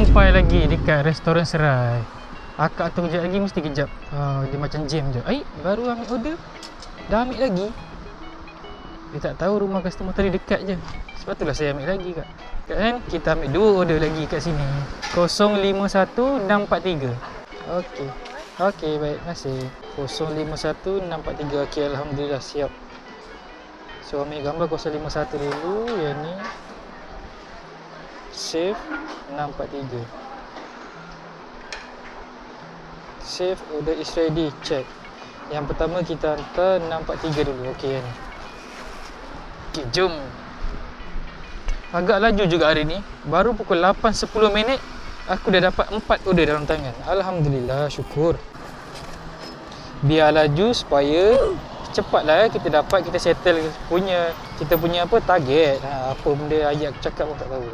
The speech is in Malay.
sampai lagi dekat restoran Serai. Akak tu kejap lagi mesti kejap. Dia macam jam je. Baru ambil order, dah ambil lagi. Dia tak tahu rumah customer tadi dekat je. Sebab itulah saya ambil lagi kak. Kan kita ambil 2 order lagi kat sini. 051643. Okey, baik, terima kasih. 051643. Okey, alhamdulillah siap. So ambil gambar 051 dulu, yang ni. Save 643. Save order is ready, check. Yang pertama kita hantar 643 dulu. Okey, yang ni. Okey, jom. Agak laju juga hari ni. Baru pukul 8.10 minit aku dah dapat 4 order dalam tangan. Alhamdulillah, syukur. Biar laju supaya cepatlah kita dapat, kita settle kita punya apa target. Apa benda ayat aku cakap pun tak tahu.